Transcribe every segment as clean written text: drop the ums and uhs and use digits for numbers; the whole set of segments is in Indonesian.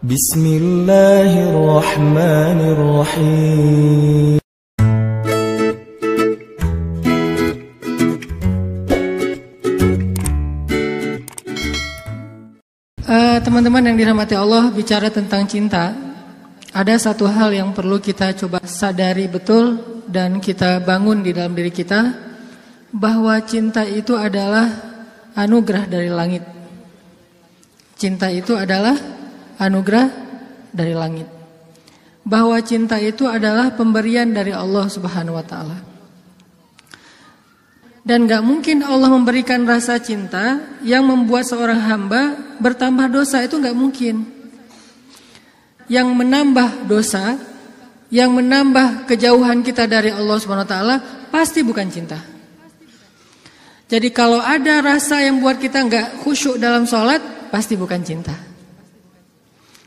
Bismillahirrahmanirrahim. Teman-teman yang dirahmati Allah, bicara tentang cinta, ada satu hal yang perlu kita coba sadari betul dan kita bangun di dalam diri kita, bahwa cinta itu adalah anugerah dari langit. Cinta itu adalah anugerah dari langit. Bahwa cinta itu adalah pemberian dari Allah Subhanahu wa taala. Dan gak mungkin Allah memberikan rasa cinta yang membuat seorang hamba bertambah dosa, itu gak mungkin. Yang menambah dosa, yang menambah kejauhan kita dari Allah Subhanahu wa taala pasti bukan cinta. Jadi kalau ada rasa yang buat kita gak khusyuk dalam sholat, pasti bukan cinta.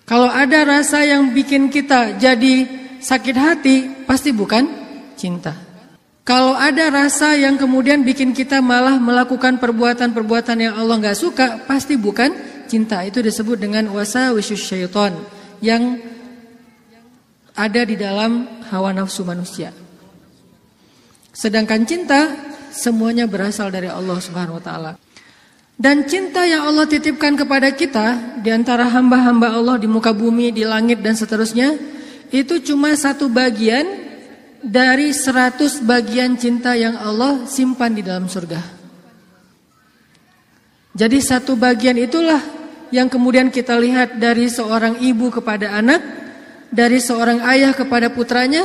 Kalau ada rasa yang bikin kita jadi sakit hati, pasti bukan cinta. Kalau ada rasa yang kemudian bikin kita malah melakukan perbuatan-perbuatan yang Allah gak suka, pasti bukan cinta. Itu disebut dengan wasawisyus syaitan, yang ada di dalam hawa nafsu manusia. Sedangkan cinta semuanya berasal dari Allah Subhanahu wa taala. Dan cinta yang Allah titipkan kepada kita di antara hamba-hamba Allah di muka bumi, di langit dan seterusnya, itu cuma satu bagian dari 100 bagian cinta yang Allah simpan di dalam surga. Jadi satu bagian itulah yang kemudian kita lihat dari seorang ibu kepada anak, dari seorang ayah kepada putranya,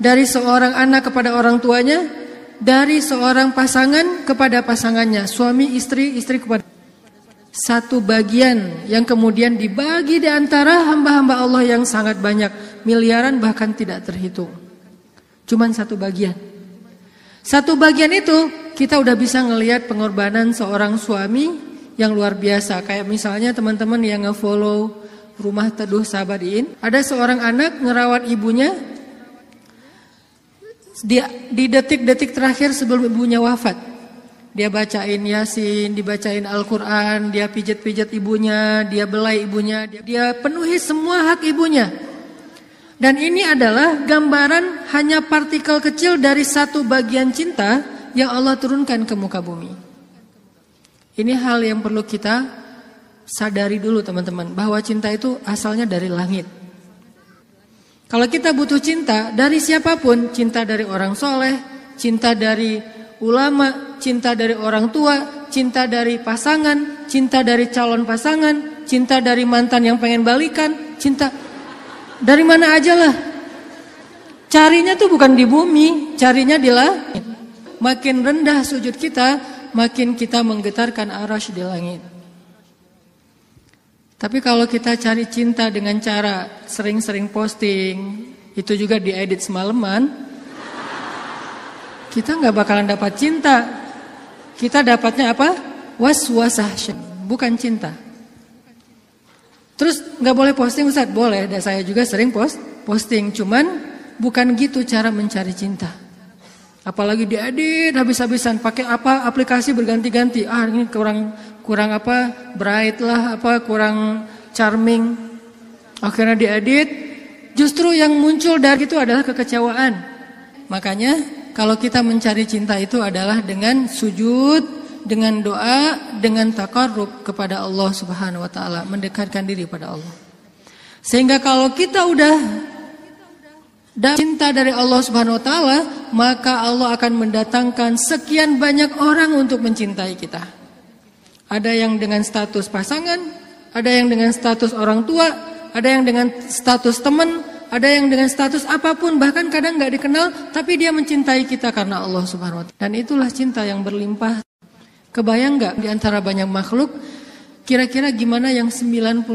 dari seorang anak kepada orang tuanya, dari seorang pasangan kepada pasangannya, suami istri, istri kepada. Satu bagian yang kemudian dibagi di antara hamba-hamba Allah yang sangat banyak, miliaran bahkan tidak terhitung. Cuman satu bagian. Satu bagian itu kita udah bisa ngelihat pengorbanan seorang suami yang luar biasa. Kayak misalnya teman-teman yang nge-follow Rumah Teduh Sabadiin, ada seorang anak ngerawat ibunya di detik-detik terakhir sebelum ibunya wafat. Dia bacain Yasin, dibacain Al-Quran, dia pijat-pijat ibunya, dia belai ibunya, dia penuhi semua hak ibunya. Dan ini adalah gambaran hanya partikel kecil dari satu bagian cinta yang Allah turunkan ke muka bumi. Ini hal yang perlu kita sadari dulu teman-teman, bahwa cinta itu asalnya dari langit. Kalau kita butuh cinta dari siapapun, cinta dari orang soleh, cinta dari ulama, cinta dari orang tua, cinta dari pasangan, cinta dari calon pasangan, cinta dari mantan yang pengen balikan, cinta dari mana aja lah. Carinya tuh bukan di bumi, carinya di langit. Makin rendah sujud kita, makin kita menggetarkan arasy di langit. Tapi kalau kita cari cinta dengan cara sering-sering posting, itu juga diedit semalaman, kita gak bakalan dapat cinta. Kita dapatnya apa? Waswasah, bukan cinta. Terus gak boleh posting Ustaz? Boleh, dan saya juga sering posting. Cuman bukan gitu cara mencari cinta. Apalagi diedit habis-habisan, pakai apa aplikasi berganti-ganti. Ini kurang apa, bright lah, apa kurang charming. Akhirnya diedit. Justru yang muncul dari itu adalah kekecewaan. Makanya kalau kita mencari cinta itu adalah dengan sujud, dengan doa, dengan taqarrub kepada Allah Subhanahu wa taala, mendekatkan diri pada Allah. Sehingga kalau kita udah cinta dari Allah Subhanahu wa taala, maka Allah akan mendatangkan sekian banyak orang untuk mencintai kita. Ada yang dengan status pasangan, ada yang dengan status orang tua, ada yang dengan status teman, ada yang dengan status apapun, bahkan kadang gak dikenal, tapi dia mencintai kita karena Allah Subhanahu wa taala. Dan itulah cinta yang berlimpah. Kebayang gak di antara banyak makhluk, kira-kira gimana yang 99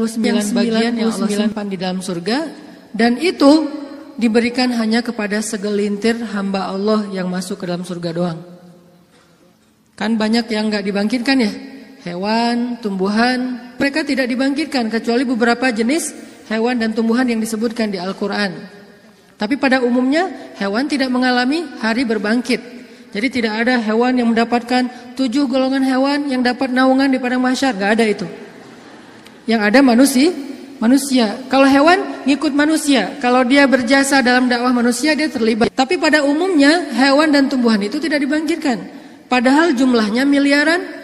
bagian yang Allah simpan di dalam surga, dan itu diberikan hanya kepada segelintir hamba Allah yang masuk ke dalam surga doang. Kan banyak yang gak dibangkitkan ya, hewan, tumbuhan, mereka tidak dibangkitkan kecuali beberapa jenis hewan dan tumbuhan yang disebutkan di Al-Quran. Tapi pada umumnya hewan tidak mengalami hari berbangkit. Jadi tidak ada hewan yang mendapatkan 7 golongan hewan yang dapat naungan di padang mahsyar, gak ada itu. Yang ada manusia. Kalau hewan ngikut manusia. Kalau dia berjasa dalam dakwah manusia dia terlibat. Tapi pada umumnya hewan dan tumbuhan itu tidak dibangkitkan. Padahal jumlahnya miliaran.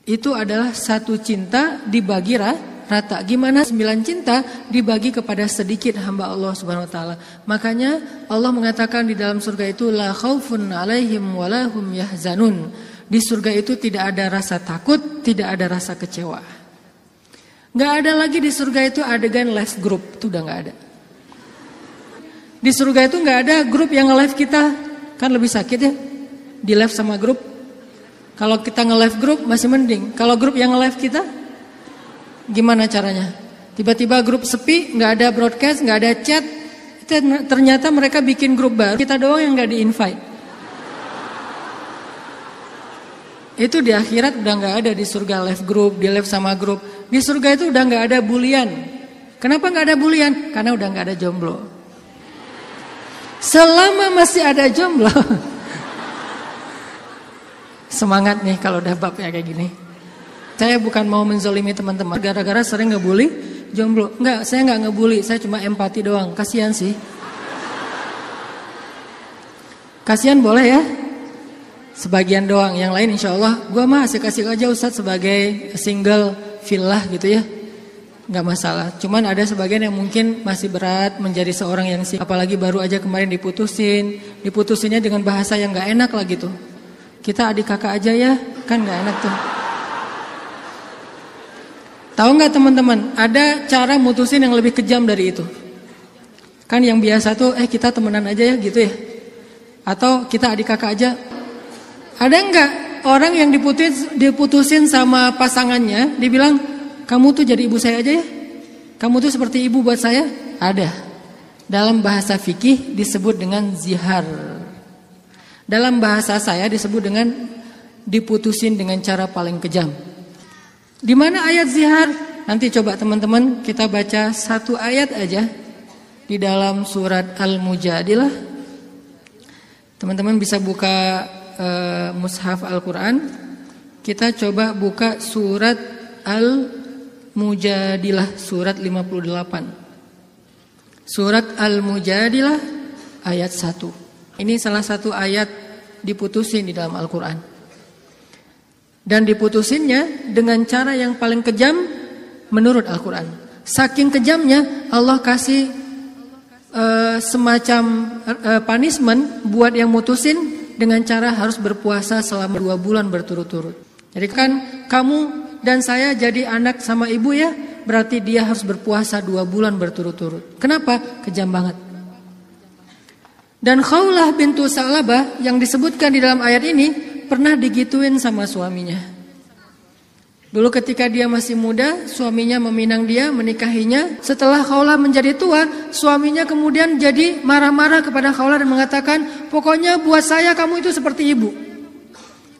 Itu adalah satu cinta dibagi rata. Gimana 9 cinta dibagi kepada sedikit hamba Allah Subhanahu wa taala. Makanya Allah mengatakan di dalam surga itu la khaufun 'alaihim wa la hum yahzanun. Di surga itu tidak ada rasa takut, tidak ada rasa kecewa. Enggak ada lagi di surga itu adegan live group, itu udah enggak ada. Di surga itu enggak ada grup yang nge-live kita, kan lebih sakit ya. Di live sama grup. Kalau kita nge-live grup masih mending. Kalau grup yang nge-live kita gimana caranya? Tiba-tiba grup sepi, nggak ada broadcast, nggak ada chat. Ternyata mereka bikin grup baru, kita doang yang nggak di-invite. Itu di akhirat udah nggak ada di surga live group, di live sama grup. Di surga itu udah nggak ada bulian. Kenapa nggak ada bulian? Karena udah nggak ada jomblo. Selama masih ada jomblo, semangat nih kalau udah bab ya kayak gini. Saya bukan mau menzolimi teman-teman gara-gara sering ngebully jomblo. Enggak, saya enggak ngebully, saya cuma empati doang. Kasihan sih. Kasihan boleh ya? Sebagian doang, yang lain insya Allah gue mah asik-asik aja Ustadz sebagai single villa gitu ya. Enggak masalah. Cuman ada sebagian yang mungkin masih berat menjadi seorang yang single. Apalagi baru aja kemarin diputusin. Diputusinnya dengan bahasa yang enggak enak lah gitu. Kita adik kakak aja ya, kan enggak enak tuh. Tahu nggak teman-teman, ada cara mutusin yang lebih kejam dari itu. Kan yang biasa tuh, kita temenan aja ya gitu ya. Atau kita adik kakak aja. Ada nggak orang yang diputusin sama pasangannya, dibilang, kamu tuh jadi ibu saya aja ya. Kamu tuh seperti ibu buat saya. Ada. Dalam bahasa fikih disebut dengan zihar. Dalam bahasa saya disebut dengan diputusin dengan cara paling kejam. Di mana ayat zihar? Nanti coba teman-teman kita baca satu ayat aja di dalam surat Al-Mujadilah. Teman-teman bisa buka mushaf Al-Quran. Kita coba buka surat Al-Mujadilah, surat 58. Surat Al-Mujadilah ayat 1. Ini salah satu ayat diputusin di dalam Al-Quran. Dan diputusinnya dengan cara yang paling kejam menurut Al-Quran. Saking kejamnya Allah kasih semacam punishment buat yang mutusin dengan cara harus berpuasa selama 2 bulan berturut-turut. Jadi kan kamu dan saya jadi anak sama ibu ya, berarti dia harus berpuasa 2 bulan berturut-turut. Kenapa? Kejam banget. Dan Khawlah bintu Sa'labah yang disebutkan di dalam ayat ini pernah digituin sama suaminya. Dulu ketika dia masih muda, suaminya meminang dia, menikahinya. Setelah Khawlah menjadi tua, suaminya kemudian jadi marah-marah kepada Khawlah dan mengatakan, pokoknya buat saya kamu itu seperti ibu.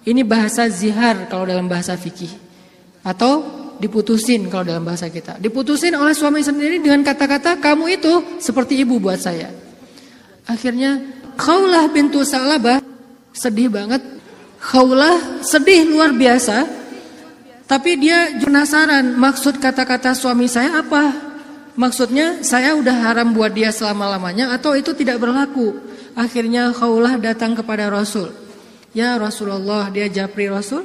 Ini bahasa zihar kalau dalam bahasa fikih. Atau diputusin kalau dalam bahasa kita. Diputusin oleh suami sendiri dengan kata-kata, kamu itu seperti ibu buat saya. Akhirnya Khawlah bintu Sa'labah sedih banget. Khawlah sedih luar biasa, tapi dia penasaran maksud kata-kata suami saya apa? Maksudnya saya udah haram buat dia selama-lamanya atau itu tidak berlaku? Akhirnya Khawlah datang kepada Rasul. Ya Rasulullah, dia japri Rasul.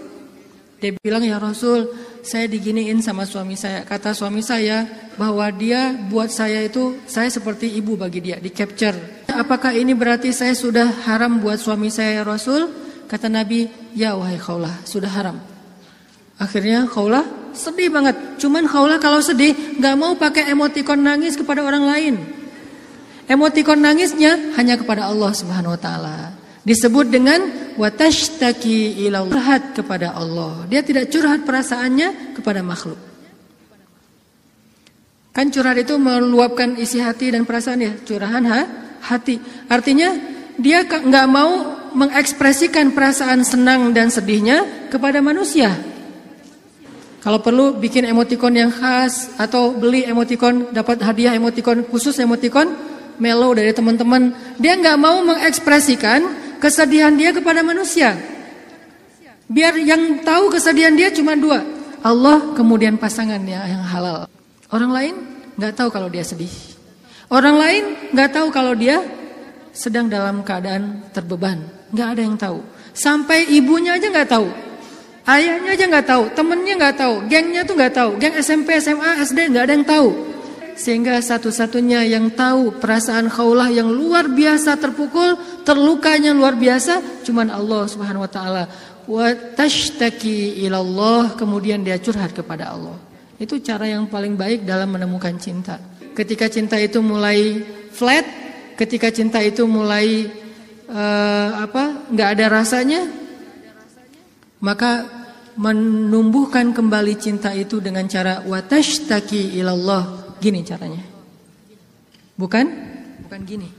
Dia bilang, ya Rasul, saya diginiin sama suami saya. Kata suami saya bahwa dia buat saya itu, saya seperti ibu bagi dia, di capture. Apakah ini berarti saya sudah haram buat suami saya ya Rasul? Kata Nabi, ya wahai Khawlah, sudah haram. Akhirnya Khawlah sedih banget. Cuman Khawlah kalau sedih gak mau pakai emotikon nangis kepada orang lain. Emotikon nangisnya hanya kepada Allah Subhanahu wa taala. Disebut dengan watashtaki ilallah, curhat kepada Allah. Dia tidak curhat perasaannya kepada makhluk. Kan curhat itu meluapkan isi hati dan perasaan ya, curahan hati. Artinya dia gak mau mengekspresikan perasaan senang dan sedihnya kepada manusia. Kalau perlu bikin emotikon yang khas atau beli emotikon, dapat hadiah emotikon khusus, emotikon mellow dari teman-teman. Dia nggak mau mengekspresikan kesedihan dia kepada manusia. Biar yang tahu kesedihan dia cuma 2. Allah, kemudian pasangannya yang halal. Orang lain nggak tahu kalau dia sedih. Orang lain nggak tahu kalau dia sedang dalam keadaan terbeban. Nggak ada yang tahu. Sampai ibunya aja nggak tahu. Ayahnya aja nggak tahu. Temennya nggak tahu. Gengnya tuh nggak tahu. Geng SMP, SMA, SD nggak ada yang tahu. Sehingga satu-satunya yang tahu perasaan Khawlah yang luar biasa terpukul, terlukanya luar biasa, cuman Allah Subhanahu wa taala. Wa tashtaki ilallah, kemudian dia curhat kepada Allah. Itu cara yang paling baik dalam menemukan cinta. Ketika cinta itu mulai flat, ketika cinta itu mulai nggak ada rasanya, maka menumbuhkan kembali cinta itu dengan cara wa tashtaki ilallah. Gini caranya. Bukan gini.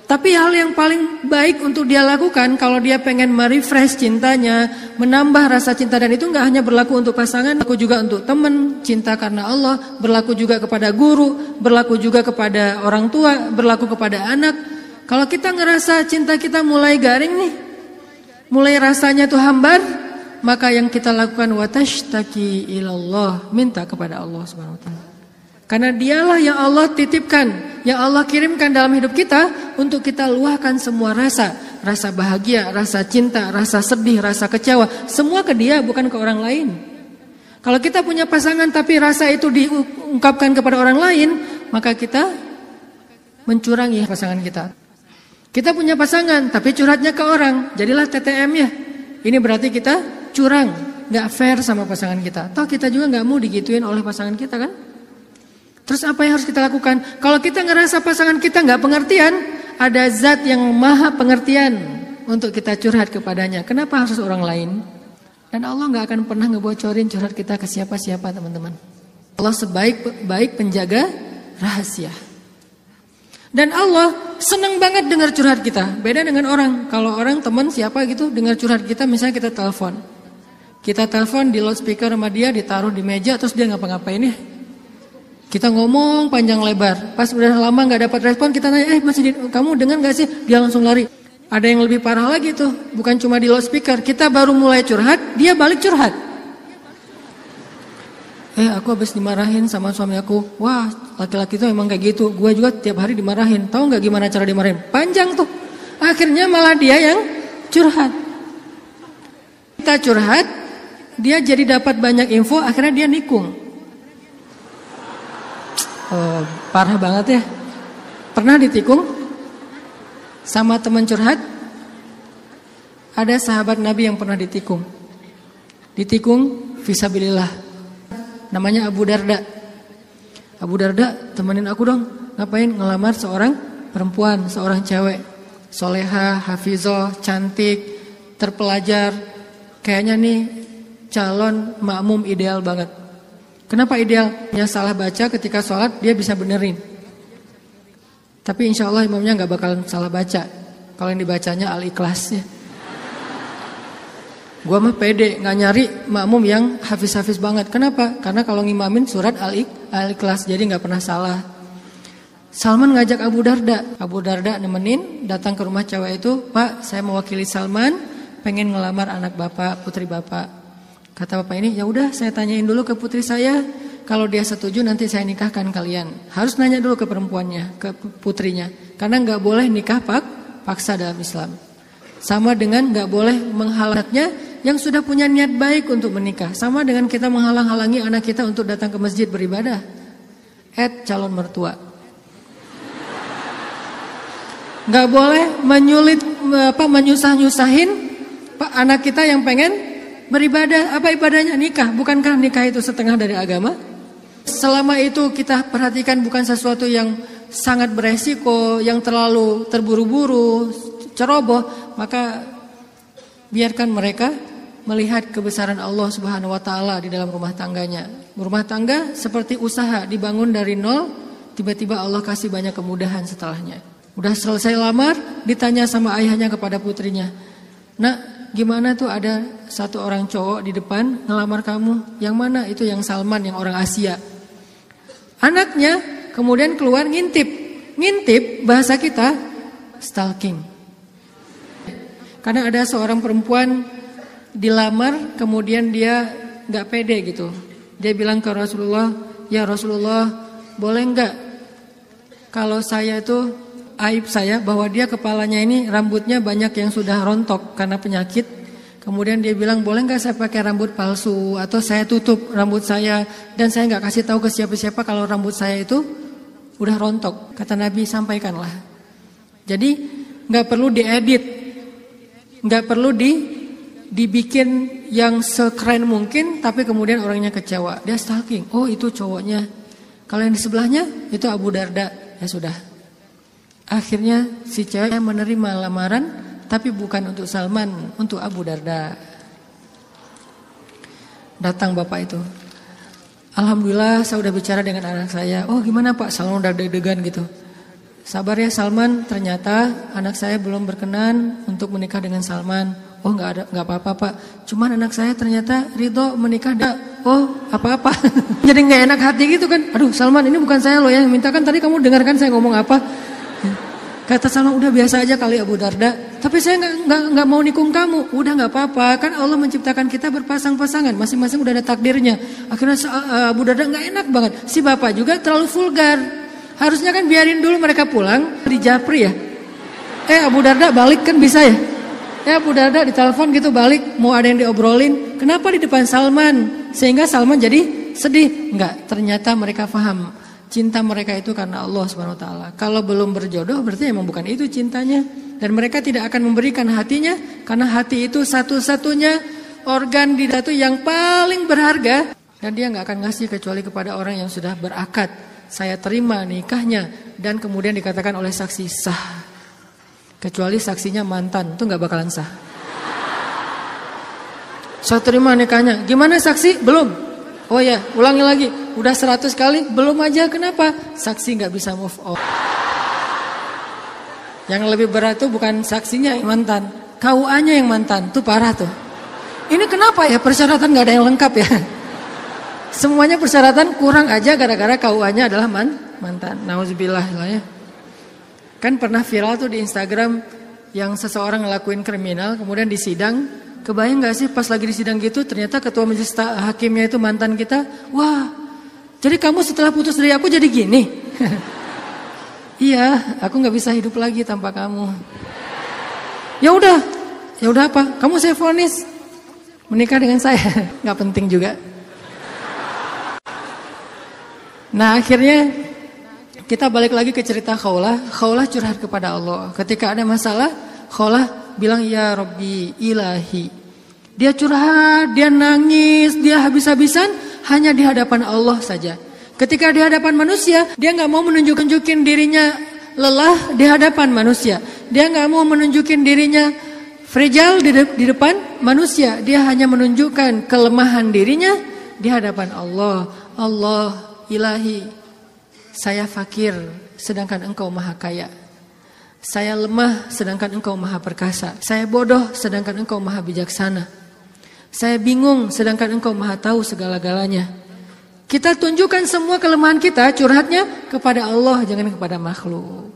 Tapi hal yang paling baik untuk dia lakukan kalau dia pengen merefresh cintanya, menambah rasa cinta, dan itu nggak hanya berlaku untuk pasangan, berlaku juga untuk teman, cinta karena Allah, berlaku juga kepada guru, berlaku juga kepada orang tua, berlaku kepada anak. Kalau kita ngerasa cinta kita mulai garing nih, mulai rasanya tuh hambar, maka yang kita lakukan watashtaki ilallah, minta kepada Allah Subhanahu wa taala. Karena dialah yang Allah titipkan, yang Allah kirimkan dalam hidup kita untuk kita luahkan semua rasa. Rasa bahagia, rasa cinta, rasa sedih, rasa kecewa. Semua ke dia, bukan ke orang lain. Kalau kita punya pasangan tapi rasa itu diungkapkan kepada orang lain, maka kita mencurangi pasangan kita. Kita punya pasangan tapi curhatnya ke orang, jadilah TTM ya. Ini berarti kita curang, gak fair sama pasangan kita. Toh kita juga gak mau digituin oleh pasangan kita kan. Terus apa yang harus kita lakukan? Kalau kita ngerasa pasangan kita nggak pengertian, ada zat yang maha pengertian untuk kita curhat kepadanya. Kenapa harus orang lain? Dan Allah nggak akan pernah ngebocorin curhat kita ke siapa-siapa, teman-teman. Allah sebaik-baik penjaga rahasia. Dan Allah senang banget dengar curhat kita. Beda dengan orang. Kalau orang teman siapa gitu dengar curhat kita, misalnya kita telepon. Kita telepon di loudspeaker sama dia, ditaruh di meja, terus dia ngapa-ngapain ya? Kita ngomong panjang lebar, pas udah lama nggak dapat respon, kita nanya, kamu dengar nggak sih? Dia langsung lari. Ada yang lebih parah lagi tuh, bukan cuma di loudspeaker, kita baru mulai curhat, dia balik curhat. Aku habis dimarahin sama suami aku. Wah, laki-laki tuh emang kayak gitu. Gue juga tiap hari dimarahin. Tahu nggak gimana cara dimarahin? Panjang tuh. Akhirnya malah dia yang curhat. Kita curhat, dia jadi dapat banyak info, akhirnya dia nikung. Parah banget ya. Pernah ditikung sama teman curhat? Ada sahabat Nabi yang pernah ditikung. Ditikung fisabilillah. Namanya Abu Darda. Abu Darda, temenin aku dong. Ngapain? Ngelamar seorang perempuan, seorang cewek, soleha, hafizah, cantik, terpelajar. Kayaknya nih calon makmum ideal banget. Kenapa ideal? Yang salah baca ketika sholat dia bisa benerin. Tapi insya Allah imamnya gak bakalan salah baca. Kalau yang dibacanya Al-Ikhlas ya. Gua mah pede gak nyari makmum yang hafiz-hafiz banget. Kenapa? Karena kalau ngimamin surat Al-Ikhlas jadi gak pernah salah. Salman ngajak Abu Darda. Abu Darda nemenin datang ke rumah cewek itu. Pak, saya mewakili Salman, pengen ngelamar anak bapak, putri bapak. Kata bapak ini, ya udah saya tanyain dulu ke putri saya, kalau dia setuju nanti saya nikahkan kalian. Harus nanya dulu ke perempuannya, ke putrinya, karena nggak boleh nikah paksa dalam Islam. Sama dengan nggak boleh menghalangnya yang sudah punya niat baik untuk menikah. Sama dengan kita menghalang-halangi anak kita untuk datang ke masjid beribadah. Calon mertua. Nggak boleh menyusah-nyusahin anak kita yang pengen beribadah. Apa ibadahnya? Nikah. Bukankah nikah itu setengah dari agama? Selama itu kita perhatikan bukan sesuatu yang sangat beresiko, yang terlalu terburu-buru, ceroboh, maka biarkan mereka melihat kebesaran Allah Subhanahu wa taala di dalam rumah tangganya. Rumah tangga seperti usaha dibangun dari nol, tiba-tiba Allah kasih banyak kemudahan setelahnya. Udah selesai lamar, ditanya sama ayahnya kepada putrinya. Nak, gimana tuh ada satu orang cowok di depan ngelamar kamu? Yang mana? Itu yang Salman, yang orang Asia. Anaknya kemudian keluar ngintip. Ngintip bahasa kita stalking. Karena ada seorang perempuan dilamar, kemudian dia nggak pede gitu. Dia bilang ke Rasulullah, ya Rasulullah, boleh nggak kalau saya itu aib saya bahwa dia kepalanya ini rambutnya banyak yang sudah rontok karena penyakit. Kemudian dia bilang, boleh nggak saya pakai rambut palsu atau saya tutup rambut saya dan saya nggak kasih tahu ke siapa-siapa kalau rambut saya itu udah rontok. Kata Nabi, sampaikanlah. Jadi nggak perlu diedit, nggak perlu dibikin yang sekeren mungkin, tapi kemudian orangnya kecewa. Dia stalking, oh itu cowoknya. Kalau yang di sebelahnya itu Abu Darda, ya sudah. Akhirnya si cewek menerima lamaran, tapi bukan untuk Salman, untuk Abu Darda. Datang bapak itu. Alhamdulillah saya udah bicara dengan anak saya. Oh gimana Pak, Salman udah deg-degan gitu. Sabar ya Salman, ternyata anak saya belum berkenan untuk menikah dengan Salman. Oh nggak apa-apa Pak. Cuman anak saya ternyata ridho menikah. Oh apa-apa. Jadi nggak enak hati gitu kan. Aduh Salman, ini bukan saya loh yang minta, kan tadi kamu dengarkan saya ngomong apa. Kata Salman, udah biasa aja kali Abu Darda. Tapi saya nggak mau nikung kamu. Udah nggak apa-apa. Kan Allah menciptakan kita berpasang-pasangan. Masing-masing udah ada takdirnya. Akhirnya Abu Darda nggak enak banget. Si bapak juga terlalu vulgar. Harusnya kan biarin dulu mereka pulang di Japri ya. Abu Darda balik kan bisa ya. Abu Darda ditelepon gitu balik, mau ada yang diobrolin. Kenapa di depan Salman? Sehingga Salman jadi sedih. Enggak, ternyata mereka paham. Cinta mereka itu karena Allah Subhanahu wa taala. Kalau belum berjodoh berarti emang bukan itu cintanya. Dan mereka tidak akan memberikan hatinya, karena hati itu satu-satunya organ di datu yang paling berharga. Dan dia enggak akan ngasih kecuali kepada orang yang sudah berakad. Saya terima nikahnya, dan kemudian dikatakan oleh saksi sah. Kecuali saksinya mantan, itu gak bakalan sah. Saya terima nikahnya. Gimana saksi? Belum. Oh ya, ulangi lagi. Udah 100 kali, belum aja. Kenapa? Saksi gak bisa move on. Yang lebih berat tuh bukan saksinya yang mantan, KUA-nya yang mantan. Tuh parah tuh. Ini kenapa ya persyaratan gak ada yang lengkap ya? Semuanya persyaratan kurang aja gara-gara KUA-nya adalah mantan. Nauzubillah lah ya. Kan pernah viral tuh di Instagram yang seseorang ngelakuin kriminal kemudian disidang. Kebayang gak sih pas lagi disidang gitu ternyata ketua majelis hakimnya itu mantan kita. Wah, jadi kamu setelah putus dari aku jadi gini? Iya, aku gak bisa hidup lagi tanpa kamu. Ya udah apa? Kamu saya vonis menikah dengan saya. Gak penting juga. Nah akhirnya kita balik lagi ke cerita Khawlah. Khawlah curhat kepada Allah. Ketika ada masalah, Khawlah bilang, ya Rabbi ilahi. Dia curhat, dia nangis, dia habis-habisan hanya di hadapan Allah saja. Ketika di hadapan manusia, dia gak mau menunjukin dirinya lelah di hadapan manusia. Dia gak mau menunjukin dirinya fragile di depan manusia. Dia hanya menunjukkan kelemahan dirinya di hadapan Allah. Allah ilahi. Saya fakir, sedangkan engkau maha kaya. Saya lemah, sedangkan engkau maha perkasa. Saya bodoh, sedangkan engkau maha bijaksana. Saya bingung, sedangkan engkau maha tahu segala-galanya. Kita tunjukkan semua kelemahan kita, curhatnya kepada Allah, jangan kepada makhluk.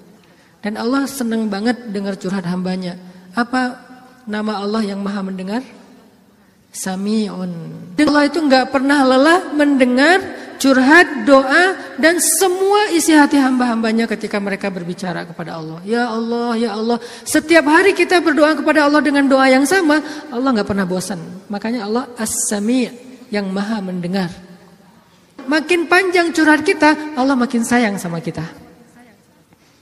Dan Allah senang banget dengar curhat hambanya. Apa nama Allah yang maha mendengar? Sami'un. Allah itu gak pernah lelah mendengar curhat, doa, dan semua isi hati hamba-hambanya ketika mereka berbicara kepada Allah. Ya Allah, ya Allah. Setiap hari kita berdoa kepada Allah dengan doa yang sama, Allah gak pernah bosan. Makanya Allah As-Sami' yang maha mendengar. Makin panjang curhat kita, Allah makin sayang sama kita.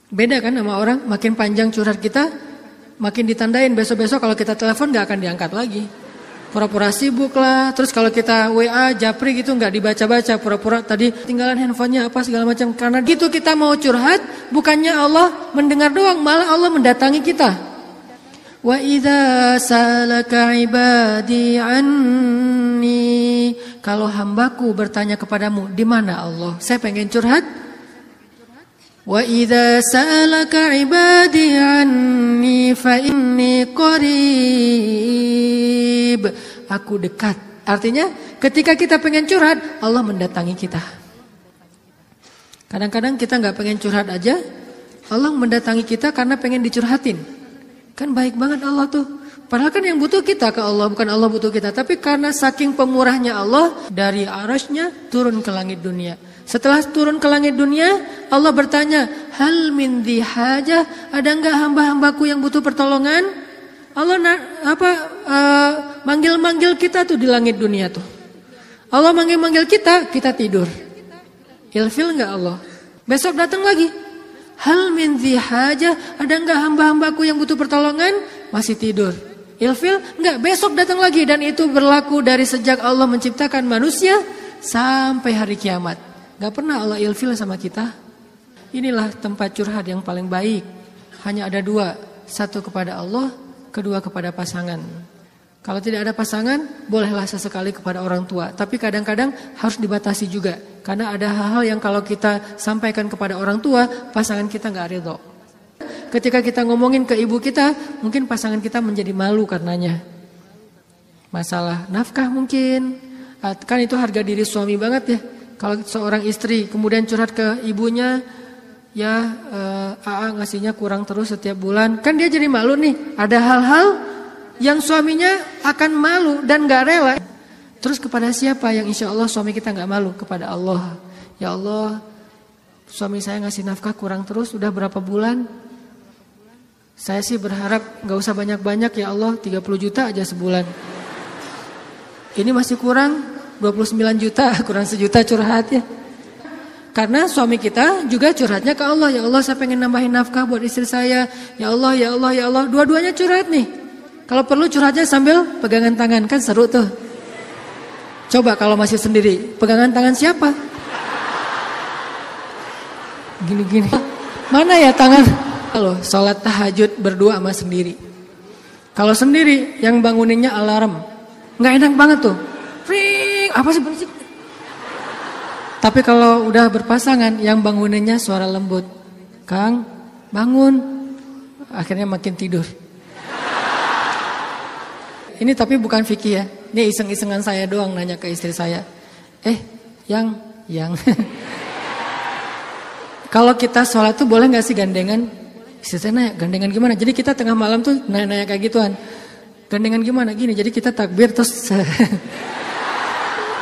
Beda kan sama orang, makin panjang curhat kita, makin ditandain besok-besok kalau kita telepon gak akan diangkat lagi. Pura-pura sibuk lah. Terus kalau kita WA, japri gitu nggak dibaca-baca. Pura-pura tadi tinggalan handphonenya apa segala macam. Karena gitu kita mau curhat, bukannya Allah mendengar doang, malah Allah mendatangi kita. Wa idza salaka ibadi anni. Kalau hambaku bertanya kepadamu, di mana Allah? Saya pengen curhat. Wa idza salaka ibadi anni fa inni qarib. Aku dekat. Artinya ketika kita pengen curhat, Allah mendatangi kita. Kadang-kadang kita gak pengen curhat aja, Allah mendatangi kita karena pengen dicurhatin. Kan baik banget Allah tuh. Padahal kan yang butuh kita ke Allah, bukan Allah butuh kita. Tapi karena saking pemurahnya Allah, dari arasnya turun ke langit dunia. Setelah turun ke langit dunia, Allah bertanya, hal min dhi hajah, ada enggak hamba-hambaku yang butuh pertolongan? Allah manggil-manggil kita tuh di langit dunia tuh. Allah manggil-manggil kita, kita tidur. Ilfil enggak Allah? Besok datang lagi. Hal min dhi hajah, ada enggak hamba-hambaku yang butuh pertolongan? Masih tidur. Ilfil? Enggak, besok datang lagi. Dan itu berlaku dari sejak Allah menciptakan manusia sampai hari kiamat. Enggak pernah Allah ilfil sama kita. Inilah tempat curhat yang paling baik. Hanya ada dua. Satu kepada Allah, kedua kepada pasangan. Kalau tidak ada pasangan, bolehlah sesekali kepada orang tua. Tapi kadang-kadang harus dibatasi juga. Karena ada hal-hal yang kalau kita sampaikan kepada orang tua, pasangan kita enggak ridho. Ketika kita ngomongin ke ibu kita, mungkin pasangan kita menjadi malu karenanya. Masalah nafkah mungkin. Kan itu harga diri suami banget ya. Kalau seorang istri kemudian curhat ke ibunya, ya AA ngasihnya kurang terus setiap bulan. Kan dia jadi malu nih. Ada hal-hal yang suaminya akan malu dan gak rela. Terus kepada siapa yang insya Allah suami kita gak malu? Kepada Allah. Ya Allah, suami saya ngasih nafkah kurang terus udah berapa bulan? Saya sih berharap gak usah banyak-banyak ya Allah, 30 juta aja sebulan. Ini masih kurang 29 juta, kurang sejuta curhat ya. Karena suami kita juga curhatnya ke Allah. Ya Allah, saya pengen nambahin nafkah buat istri saya. Ya Allah, ya Allah, ya Allah. Dua-duanya curhat nih. Kalau perlu curhatnya sambil pegangan tangan, kan seru tuh. Coba kalau masih sendiri, pegangan tangan siapa? Gini-gini. Mana ya tangan? Kalau sholat tahajud berdua sama sendiri. Kalau sendiri yang banguninnya alarm, nggak enak banget tuh. Ring, apa sih berisik? Tapi kalau udah berpasangan, yang banguninnya suara lembut. Kang, bangun. Akhirnya makin tidur. Ini tapi bukan fikih ya. Ini iseng-isengan saya doang nanya ke istri saya. Yang. Kalau kita sholat tuh boleh nggak sih gandengan? Istri saya nanya, gandengan gimana? Jadi kita tengah malam tuh nanya kayak gituan. Gandengan gimana? Gini, jadi kita takbir terus.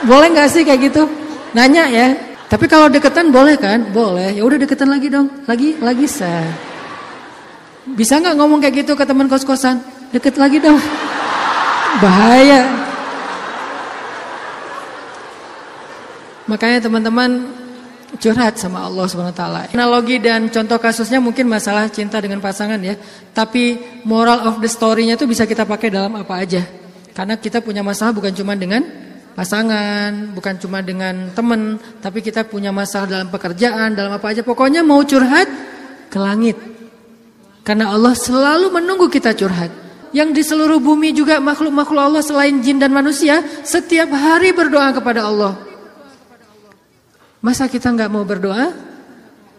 Boleh nggak sih kayak gitu? Nanya ya. Tapi kalau deketan boleh kan? Boleh. Ya udah deketan lagi dong. Lagi sah. Bisa nggak ngomong kayak gitu ke teman kos-kosan? Deket lagi dong. Bahaya. Makanya teman-teman curhat sama Allah SWT. Analogi dan contoh kasusnya mungkin masalah cinta dengan pasangan ya. Tapi moral of the story-nya tuh bisa kita pakai dalam apa aja. Karena kita punya masalah bukan cuma dengan pasangan, bukan cuma dengan teman, tapi kita punya masalah dalam pekerjaan, dalam apa aja. Pokoknya mau curhat ke langit. Karena Allah selalu menunggu kita curhat. Yang di seluruh bumi juga makhluk-makhluk Allah selain jin dan manusia, setiap hari berdoa kepada Allah. Masa kita enggak mau berdoa?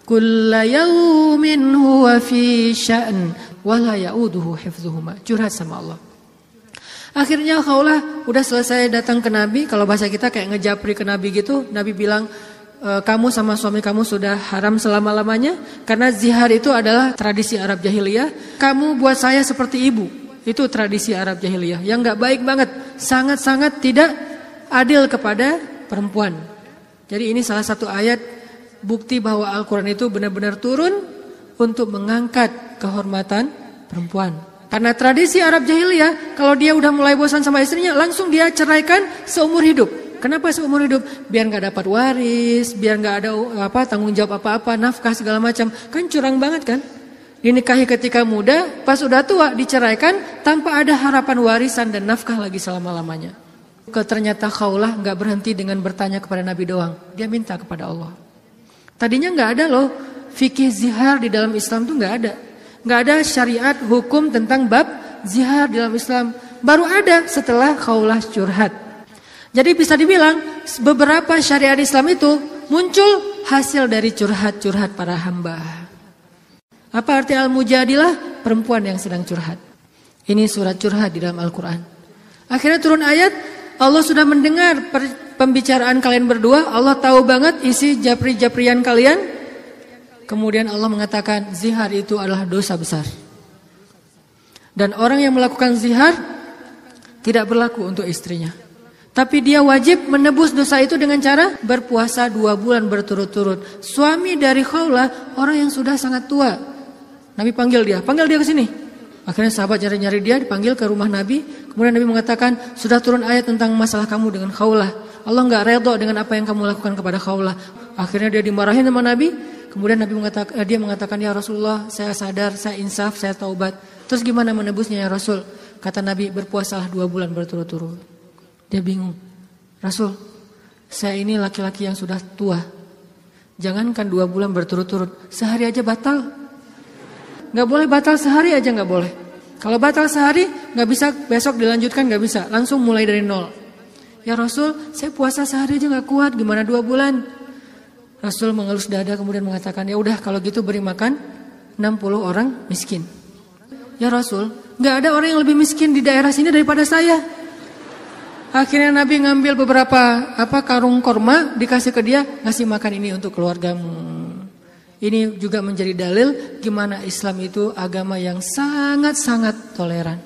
Kulla yaumin huwa fi sya'n wa la ya'uduhu hifdzuhuma. Curhat sama Allah. Akhirnya Khawlah udah selesai datang ke Nabi. Kalau bahasa kita kayak ngejapri ke Nabi gitu. Nabi bilang, kamu sama suami kamu sudah haram selama-lamanya. Karena zihar itu adalah tradisi Arab jahiliyah. Kamu buat saya seperti ibu. Itu tradisi Arab jahiliyah. Yang gak baik banget. Sangat-sangat tidak adil kepada perempuan. Jadi ini salah satu ayat bukti bahwa Al-Quran itu benar-benar turun untuk mengangkat kehormatan perempuan. Karena tradisi Arab jahiliyah, kalau dia udah mulai bosan sama istrinya, langsung dia ceraikan seumur hidup. Kenapa seumur hidup? Biar gak dapat waris, biar gak ada tanggung jawab apa-apa, nafkah segala macam. Kan curang banget kan? Dinikahi ketika muda, pas udah tua diceraikan tanpa ada harapan warisan dan nafkah lagi selama-lamanya. Ternyata Khawlah gak berhenti dengan bertanya kepada Nabi doang. Dia minta kepada Allah. Tadinya gak ada loh fikih zihar di dalam Islam tuh gak ada. Gak ada syariat hukum tentang bab zihar di dalam Islam. Baru ada setelah Khawlah curhat. Jadi bisa dibilang beberapa syariat Islam itu muncul hasil dari curhat-curhat para hamba. Apa arti Al-Mujadilah? Perempuan yang sedang curhat. Ini surat curhat di dalam Al-Quran. Akhirnya turun ayat, Allah sudah mendengar pembicaraan kalian berdua. Allah tahu banget isi japri-japrian kalian. Kemudian Allah mengatakan zihar itu adalah dosa besar. Dan orang yang melakukan zihar tidak berlaku untuk istrinya. Tapi dia wajib menebus dosa itu dengan cara berpuasa 2 bulan berturut-turut. Suami dari Khawlah orang yang sudah sangat tua. Nabi panggil dia ke sini. Akhirnya sahabat nyari-nyari dia, dipanggil ke rumah Nabi. Kemudian Nabi mengatakan, sudah turun ayat tentang masalah kamu dengan Khawlah. Allah enggak redha dengan apa yang kamu lakukan kepada Khawlah. Akhirnya dia dimarahin sama Nabi. Kemudian Nabi mengatakan, ya Rasulullah, saya sadar, saya insaf, saya taubat. Terus gimana menebusnya ya Rasul? Kata Nabi, berpuasalah 2 bulan berturut-turut. Dia bingung. Rasul, saya ini laki-laki yang sudah tua. Jangankan 2 bulan berturut-turut, sehari aja batal. Gak boleh batal sehari aja gak boleh. Kalau batal sehari gak bisa besok dilanjutkan, gak bisa. Langsung mulai dari nol. Ya Rasul, saya puasa sehari aja gak kuat, gimana 2 bulan? Rasul mengelus dada kemudian mengatakan, ya udah kalau gitu beri makan 60 orang miskin. Ya Rasul, gak ada orang yang lebih miskin di daerah sini daripada saya. Akhirnya Nabi ngambil beberapa karung korma, dikasih ke dia, ngasih makan ini untuk keluargamu. Ini juga menjadi dalil gimana Islam itu agama yang sangat-sangat toleran.